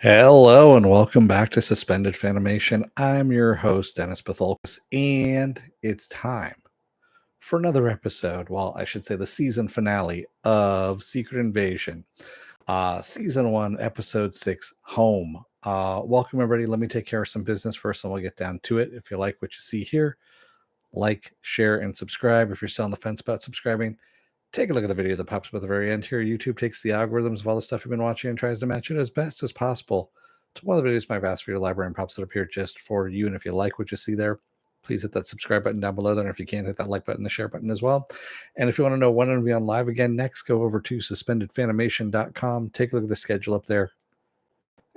Hello and welcome back to Suspended Fanimation. I'm your host, Dennis Bithoulkas, and it's time for another episode. Well, I should say the season finale of Secret Invasion, Season 1, Episode 6, Home. Welcome, everybody. Let me take care of some business first, and we'll get down to it. If you like what you see here, like, share, and subscribe. If you're still on the fence about subscribing, take a look at the video that pops up at the very end here. YouTube takes the algorithms of all the stuff you've been watching and tries to match it as best as possible to one of the videos in my vast video library and pops that up here just for you. And if you like what you see there, please hit that subscribe button down below there. And if you can't, hit that like button, the share button as well. And if you want to know when I'm going to be on live again next, go over to suspendedfanimation.com. Take a look at the schedule up there.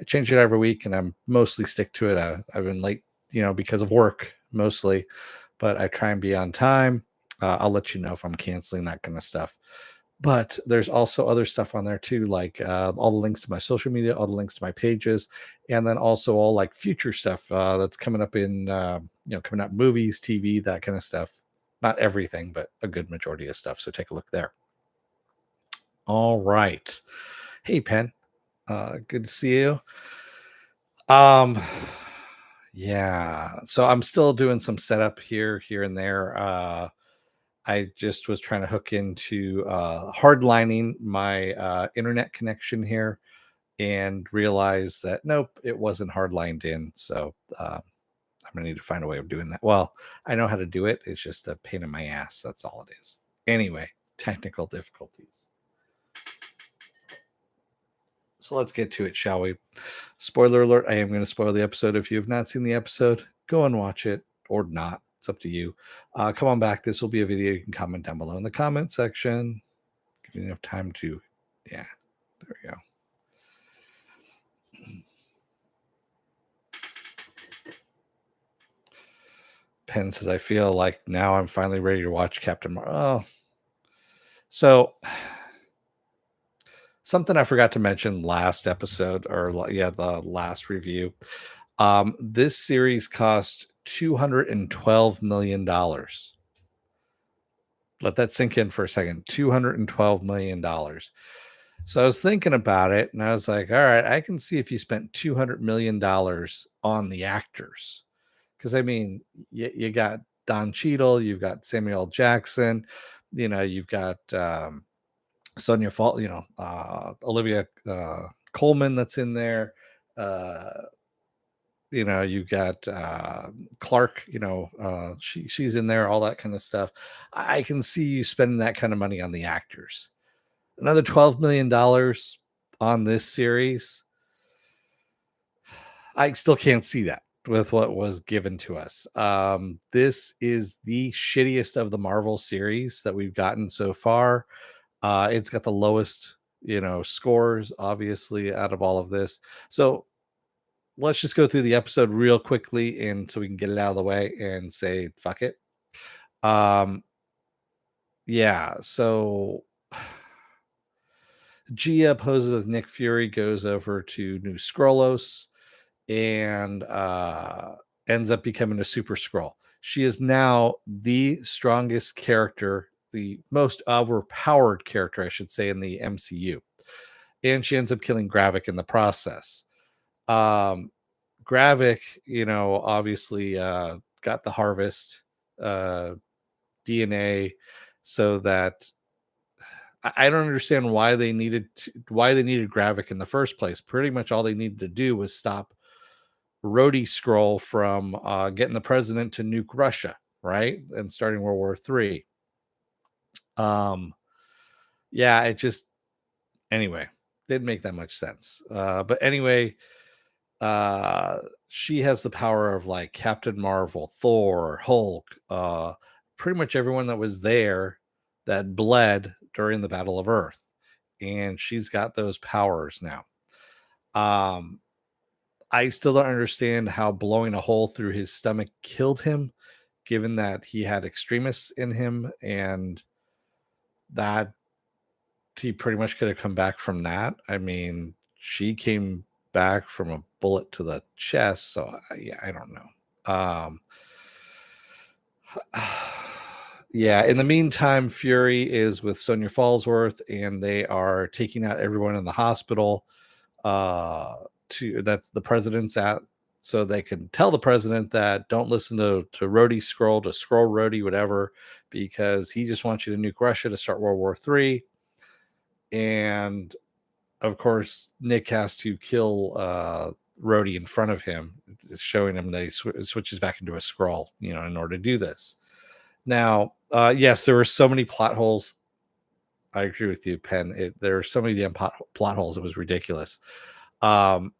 I change it every week, and I'm mostly stick to it. I've been late, because of work mostly, but I try and be on time. I'll let you know if I'm canceling, that kind of stuff. But there's also other stuff on there too, like all the links to my social media, all the links to my pages, and then also all like future stuff that's coming up in, coming up movies, TV, that kind of stuff. Not everything, but a good majority of stuff. So take a look there. All right. Hey, Pen. Good to see you. Yeah. So I'm still doing some setup here and there. I just was trying to hook into hardlining my internet connection here and realized that nope, it wasn't hardlined in. So I'm gonna need to find a way of doing that. Well, I know how to do it. It's just a pain in my ass. That's all it is. Anyway, technical difficulties. So let's get to it, shall we? Spoiler alert, I am going to spoil the episode. If you have not seen the episode, go and watch it or not. It's up to you. Come on back. This will be a video. You can comment down below in the comment section. Give you enough time to, yeah, there we go. Penn says, I feel like now I'm finally ready to watch Captain Marvel. Oh. So something I forgot to mention last episode, or the last review. This series cost $212 million. Let that sink in for a second. $212 million. So I was thinking about it, and I was like, all right, I can see if you spent $200 million on the actors. Because, I mean, you got Don Cheadle, you've got Samuel L. Jackson, you've got Sonia Fall, Olivia Colman that's in there. You've got Clark, she's in there, all that kind of stuff. I can see you spending that kind of money on the actors. Another $12 million on this series. I still can't see that with what was given to us. This is the shittiest of the Marvel series that we've gotten so far. It's got the lowest, scores, obviously, out of all of this. So let's just go through the episode real quickly, and so we can get it out of the way and say fuck it. Yeah, so Gia poses as Nick Fury, goes over to New Skrullos, and ends up becoming a Super Skrull. She is now the strongest character, the most overpowered character, I should say, in the MCU. And she ends up killing Gravik in the process. Gravik, obviously got the harvest DNA so that I don't understand why they needed Gravik in the first place. Pretty much all they needed to do was stop Rhodey Skrull from getting the president to nuke Russia, right? And starting World War III. Yeah, it just, anyway, didn't make that much sense. But anyway, she has the power of like Captain Marvel, Thor, Hulk, pretty much everyone that was there that bled during the Battle of Earth. And she's got those powers now. I still don't understand how blowing a hole through his stomach killed him, given that he had extremists in him and that he pretty much could have come back from that. I mean, she came back from a bullet to the chest, so I don't know. Yeah, in the meantime, Fury is with Sonya Fallsworth, and they are taking out everyone in the hospital. that's the president's at, so they can tell the president that don't listen to Rhodey Scroll, to Scroll Rhodey, whatever, because he just wants you to nuke Russia to start World War III. And of course, Nick has to kill Rhodey in front of him, showing him that he switches back into a Scroll, in order to do this. Now, yes, there were so many plot holes. I agree with you, Penn. There are so many damn plot holes. It was ridiculous. Um,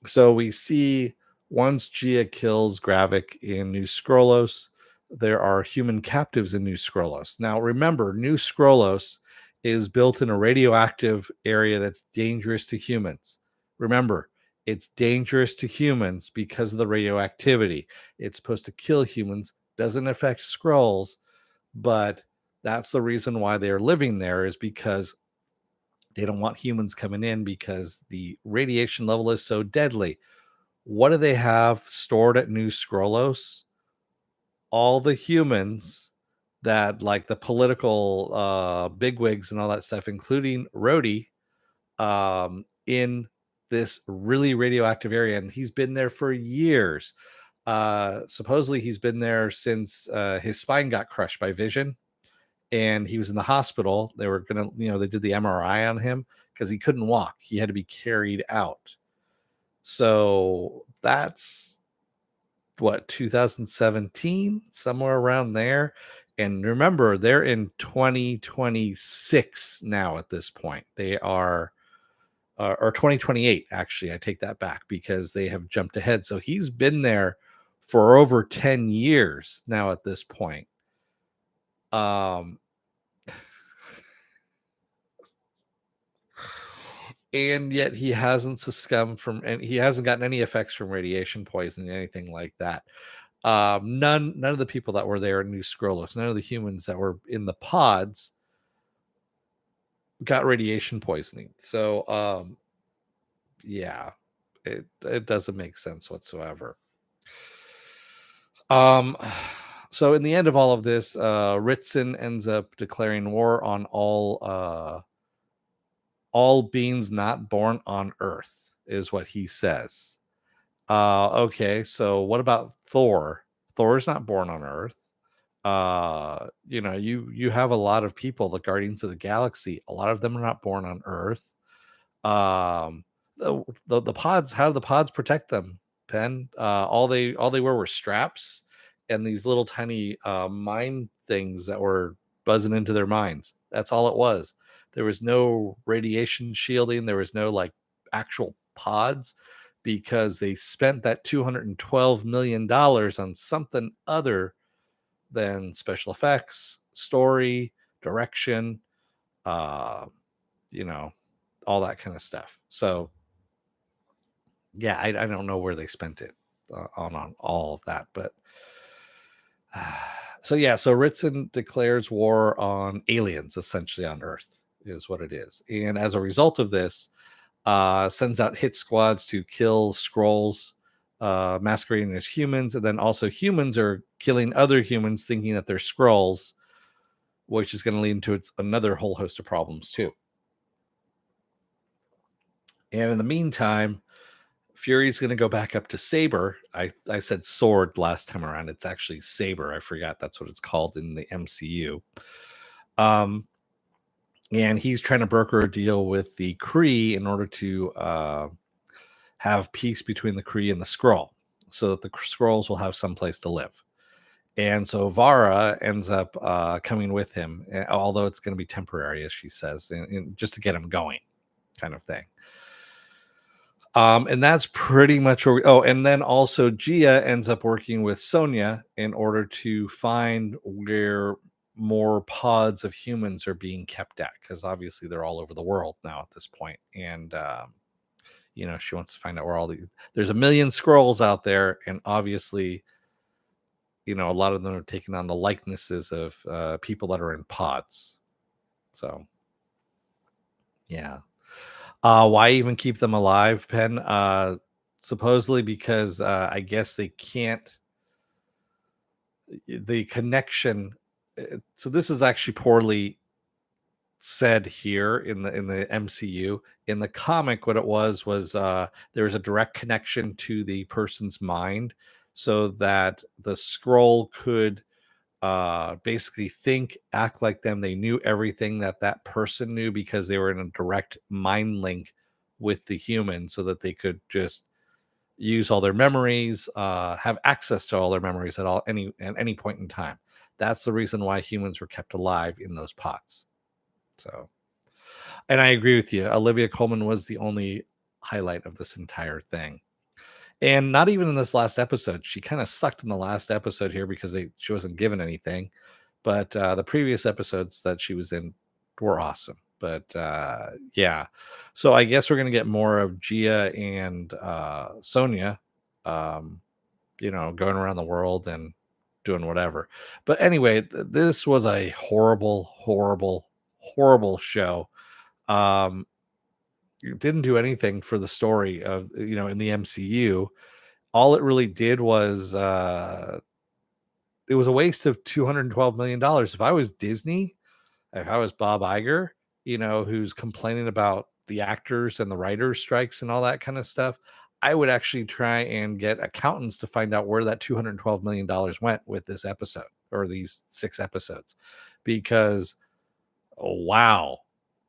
so we see once Gia kills Gravik in New Scrollos, there are human captives in New Scrollos. Now, remember, New Scrollos is built in a radioactive area that's dangerous to humans. Remember, it's dangerous to humans because of the radioactivity. It's supposed to kill humans, doesn't affect Skrulls, but that's the reason why they're living there, is because they don't want humans coming in because the radiation level is so deadly. What do they have stored at New Scrollos? All the humans that, like, the political bigwigs and all that stuff, including Rhodey, in this really radioactive area. And he's been there for years. Supposedly he's been there since his spine got crushed by Vision, and he was in the hospital. They were gonna, they did the MRI on him because he couldn't walk. He had to be carried out. So that's what, 2017, somewhere around there. And remember, they're in 2026 now at this point. They are or 2028, actually. I take that back because they have jumped ahead. So he's been there for over 10 years now at this point. Um and yet he hasn't succumbed from, and he hasn't gotten any effects from radiation poisoning, anything like that. None of the people that were there in New Scrollos, none of the humans that were in the pods got radiation poisoning. So yeah, it doesn't make sense whatsoever. So in the end of all of this, Ritson ends up declaring war on all beings not born on Earth, is what he says. Okay, so what about Thor? Thor's not born on Earth. You have a lot of people, the Guardians of the Galaxy, a lot of them are not born on Earth. Um, the pods, how do the pods protect them, Pen? All they were straps and these little tiny mind things that were buzzing into their minds. That's all it was. There was no radiation shielding. There was no, like, actual pods, because they spent that $212 million on something other than special effects, story, direction, uh, you know, all that kind of stuff. So yeah, I don't know where they spent it on all of that, but so yeah, so Ritson declares war on aliens, essentially on Earth, is what it is, and as a result of this, sends out hit squads to kill Skrulls, masquerading as humans, and then also humans are killing other humans, thinking that they're Skrulls, which is going to lead into another whole host of problems too. And in the meantime, Fury's going to go back up to Saber. I said sword last time around. It's actually Saber. I forgot that's what it's called in the MCU. And he's trying to broker a deal with the Kree in order to have peace between the Kree and the Skrull, so that the Skrulls will have some place to live. And so Vara ends up coming with him, although it's going to be temporary, as she says, and just to get him going, kind of thing. And that's pretty much where and then also Gia ends up working with Sonya in order to find where more pods of humans are being kept at, because obviously they're all over the world now at this point. And she wants to find out where there's a million Skrulls out there, and obviously, a lot of them are taking on the likenesses of people that are in pods. So yeah. Why even keep them alive, Penn? Supposedly because I guess they can't. The connection. So this is actually poorly said here in the MCU. In the comic, what it was there was a direct connection to the person's mind, so that the scroll could basically think, act like them. They knew everything that that person knew because they were in a direct mind link with the human, so that they could just use all their memories, have access to all their memories at any point in time. That's the reason why humans were kept alive in those pots. So, and I agree with you. Olivia Colman was the only highlight of this entire thing. And not even in this last episode. She kind of sucked in the last episode here because she wasn't given anything. But the previous episodes that she was in were awesome. But yeah. So I guess we're going to get more of Gia and Sonia, um, going around the world and doing whatever. But anyway, this was a horrible, horrible, horrible show. Um, it didn't do anything for the story of, in the MCU. All it really did was it was a waste of $212 million. If I was Disney, if I was Bob Iger, who's complaining about the actors and the writers strikes and all that kind of stuff, I would actually try and get accountants to find out where that $212 million went with this episode, or these 6 episodes, because wow,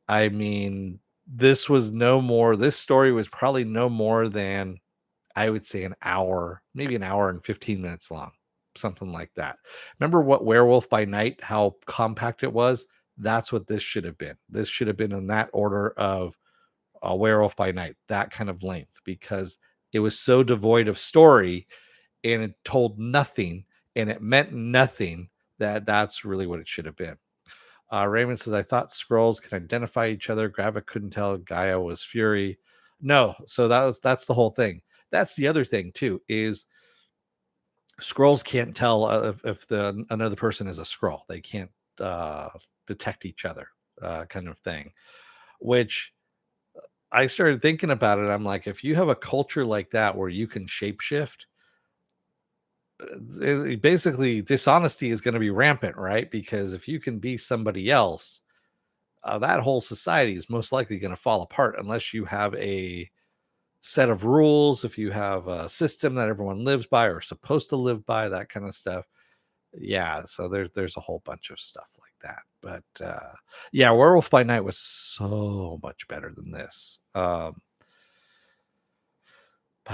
I mean, this story was probably no more than, I would say, an hour, maybe an hour and 15 minutes long, something like that. Remember what Werewolf by Night, how compact it was? That's what this should have been. This should have been in that order of Werewolf by Night, that kind of length, because it was so devoid of story and it told nothing and it meant nothing, that's really what it should have been. Raymond says, I thought scrolls can identify each other. Gravik couldn't tell Gaia was Fury. No, so that's the whole thing. That's the other thing too, is scrolls can't tell if another person is a scroll. They can't uh, detect each other, kind of thing. Which I started thinking about it. I'm like, if you have a culture like that where you can shapeshift, basically dishonesty is going to be rampant, right? Because if you can be somebody else, that whole society is most likely going to fall apart unless you have a set of rules, if you have a system that everyone lives by or supposed to live by, that kind of stuff. Yeah, so there's a whole bunch of stuff like that. But yeah, Werewolf by Night was so much better than this. But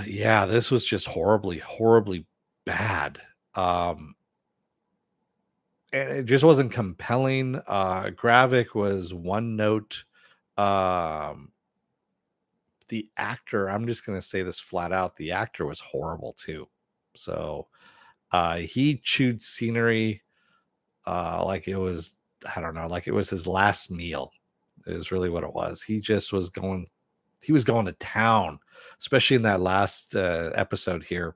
yeah, this was just horribly, horribly bad. And it just wasn't compelling. Gravik was one note. Um, the actor, I'm just gonna say this flat out, the actor was horrible too. So he chewed scenery like it was, I don't know, like it was his last meal, is really what it was. He was going to town, especially in that last episode here,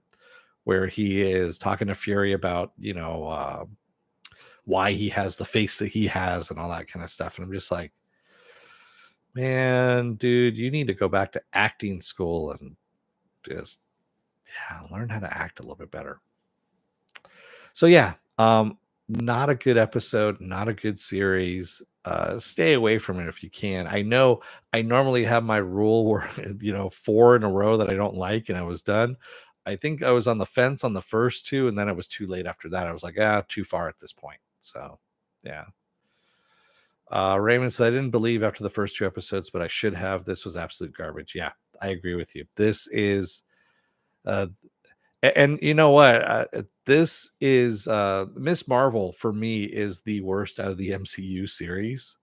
where he is talking to Fury about, why he has the face that he has and all that kind of stuff. And I'm just like, man, dude, you need to go back to acting school and just, yeah, learn how to act a little bit better. So yeah, not a good episode, not a good series. Stay away from it if you can. I know I normally have my rule where 4 in a row that I don't like, and I was done. I think I was on the fence on the first 2, and then it was too late after that. I was like, too far at this point. So yeah. Raymond said, I didn't believe after the first 2 episodes, but I should have. This was absolute garbage. Yeah, I agree with you. This is uh, and you know what? This is Miss Marvel for me is the worst out of the MCU series.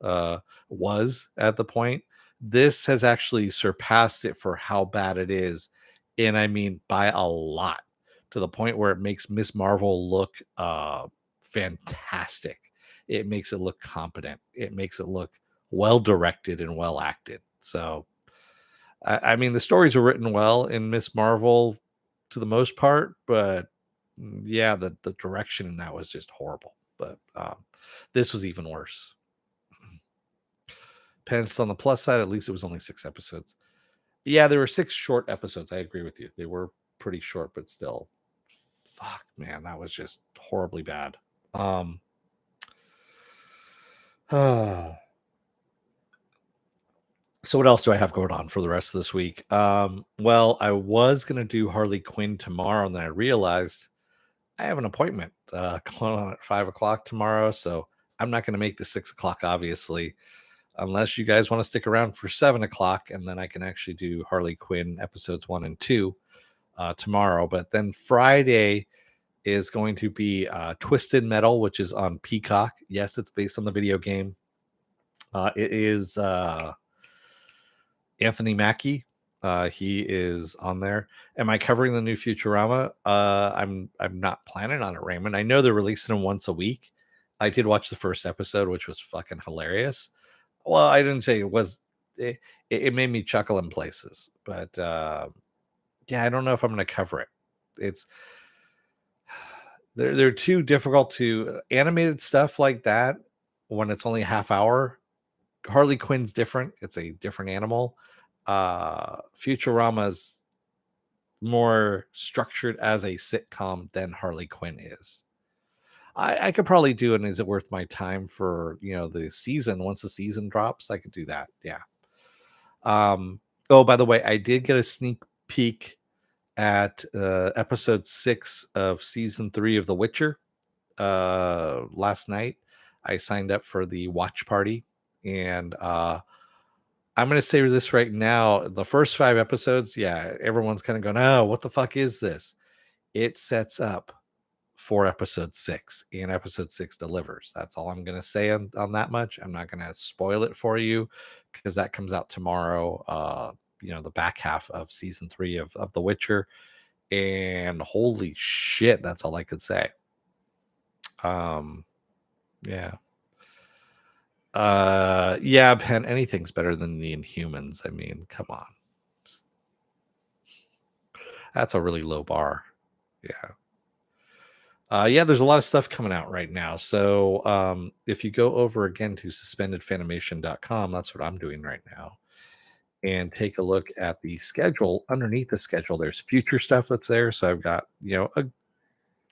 Was at the point. This has actually surpassed it for how bad it is, and I mean by a lot, to the point where it makes Miss Marvel look fantastic. It makes it look competent. It makes it look well directed and well acted. So I mean, the stories were written well in Miss Marvel to the most part, but yeah, the direction in that was just horrible. But this was even worse. Pence on the plus side, at least it was only 6 episodes. Yeah, there were 6 short episodes. I agree with you. They were pretty short, but still, fuck, man, that was just horribly bad. Um, So what else do I have going on for the rest of this week? Well, I was gonna do Harley Quinn tomorrow, and then I realized I have an appointment going on at 5 o'clock tomorrow, so I'm not gonna make the 6 o'clock, obviously, unless you guys want to stick around for 7 o'clock, and then I can actually do Harley Quinn episodes 1 and 2 tomorrow. But then Friday is going to be Twisted Metal, which is on Peacock. Yes, it's based on the video game. It is Anthony Mackie. He is on there. Am I covering the new Futurama? I'm not planning on it, Raymond. I know they're releasing them once a week. I did watch the first episode, which was fucking hilarious. Well, I didn't say it was. It made me chuckle in places, but yeah, I don't know if I'm going to cover it. It's they're too difficult to animated stuff like that when it's only a half hour. Harley Quinn's different. It's a different animal. Futurama's more structured as a sitcom than Harley Quinn is. I could probably do an Is It Worth My Time for the season. Once the season drops, I could do that. Yeah. Oh, by the way, I did get a sneak peek at episode 6 of season 3 of The Witcher last night. I signed up for the watch party, and I'm going to say this right now. The first 5 episodes, yeah, everyone's kind of going, oh, what the fuck is this? It sets up for episode 6, and episode 6 delivers. That's all I'm going to say on that much. I'm not going to spoil it for you because that comes out tomorrow. The back half of season 3 of The Witcher, and holy shit, that's all I could say. Yeah. Yeah, Pen, anything's better than the Inhumans. I mean, come on. That's a really low bar. Yeah. Yeah, there's a lot of stuff coming out right now. So if you go over again to suspendedfanimation.com, that's what I'm doing right now, and take a look at the schedule. Underneath the schedule, there's future stuff that's there. So I've got,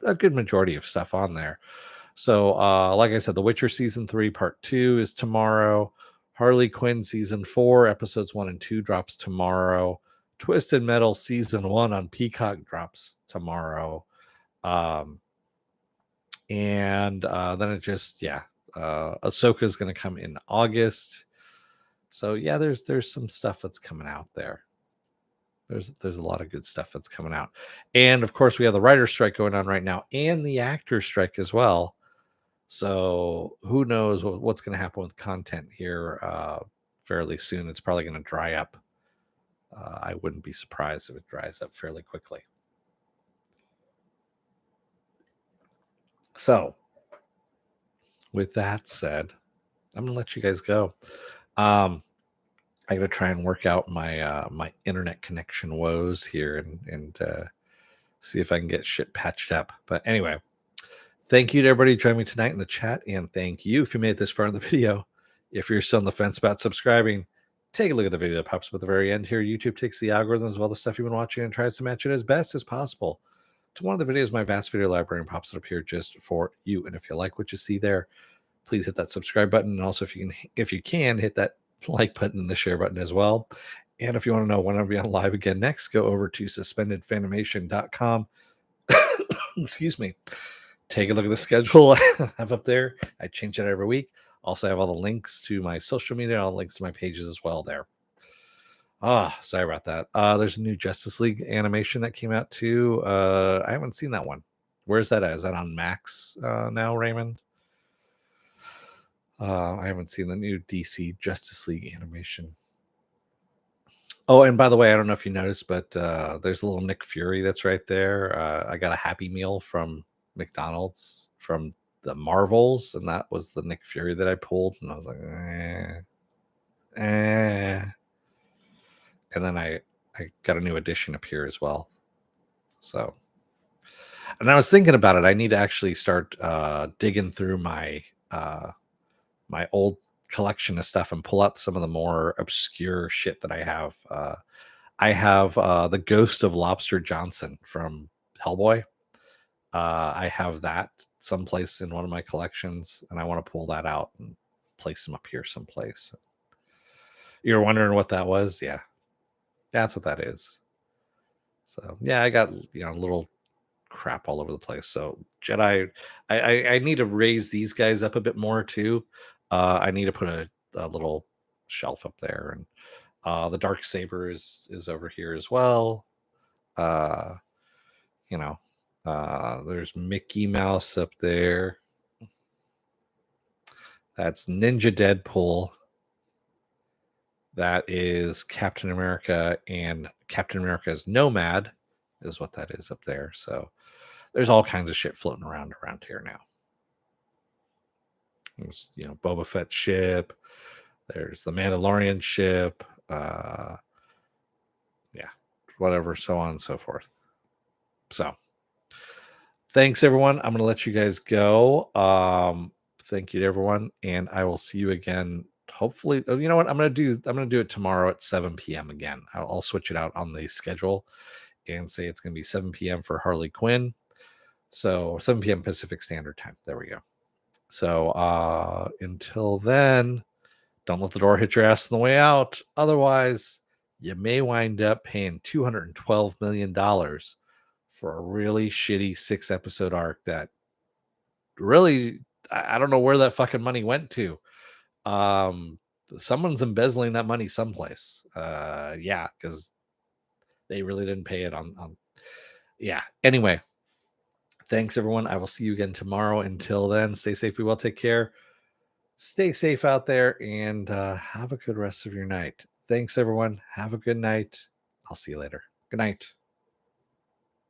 a good majority of stuff on there. So like I said, The Witcher season 3 part 2 is tomorrow. Harley Quinn season 4 episodes 1 and 2 drops tomorrow. Twisted Metal season 1 on Peacock drops tomorrow. And then it just Ahsoka is going to come in August. So yeah, there's some stuff that's coming out there. There's a lot of good stuff that's coming out, and of course we have the writer's strike going on right now, and the actor's strike as well. So who knows what's going to happen with content here fairly soon. It's probably going to dry up. I wouldn't be surprised if it dries up fairly quickly. So with that said, I'm gonna let you guys go. I gotta try and work out my my internet connection woes here and see if I can get shit patched up. But anyway, thank you to everybody joining me tonight in the chat, and thank you if you made it this far in the video. If you're still on the fence about subscribing, take a look at the video that pops up at the very end here. YouTube takes the algorithms of all the stuff you've been watching and tries to match it as best as possible to one of the videos. My vast video library, and pops it up here just for you. And if you like what you see there, please hit that subscribe button, and also if you can hit that like button and the share button as well. And if you want to know when I'll be on live again next, go over to suspendedfanimation.com. Excuse me. Take a look at the schedule I have up there. I change it every week. Also, I have all the links to my social media, all the links to my pages as well there. Sorry about that. There's a new Justice League animation that came out too. I haven't seen that one. Where's that at? Is that on Max now, Raymond? I haven't seen the new DC Justice League animation. Oh, and by the way, I don't know if you noticed, but there's a little Nick Fury that's right there. I got a Happy Meal from McDonald's from the Marvels, and that was the Nick Fury that I pulled, and I was like, and then I got a new edition up here as well. So, and I was thinking about it. I need to actually start digging through my my old collection of stuff and pull out some of the more obscure shit that I have. I have the Ghost of Lobster Johnson from Hellboy. I have that someplace in one of my collections, and I want to pull that out and place them up here someplace. You're wondering what that was? Yeah, that's what that is. So yeah, I got a little crap all over the place. So Jedi, I need to raise these guys up a bit more too. I need to put a little shelf up there, and the dark saber is over here as well. Uh, you know, there's Mickey Mouse up there. That's Ninja Deadpool. That is Captain America, and Captain America's Nomad is what that is up there. So there's all kinds of shit floating around here now. There's, Boba Fett ship. There's the Mandalorian ship. Yeah, whatever, so on and so forth. So thanks everyone. I'm gonna let you guys go. Thank you to everyone, and I will see you again. Hopefully, you know what I'm gonna do it tomorrow at 7 p.m. again. I'll switch it out on the schedule and say it's gonna be 7 p.m. for Harley Quinn. So 7 p.m. Pacific Standard Time. There we go. So until then, don't let the door hit your ass on the way out. Otherwise, you may wind up paying $212 million for a really shitty 6-episode arc that really, I don't know where that fucking money went to. Someone's embezzling that money someplace. Yeah, because they really didn't pay it on. Yeah. Anyway, thanks everyone. I will see you again tomorrow. Until then, stay safe, be well, take care. Stay safe out there, and have a good rest of your night. Thanks everyone. Have a good night. I'll see you later. Good night.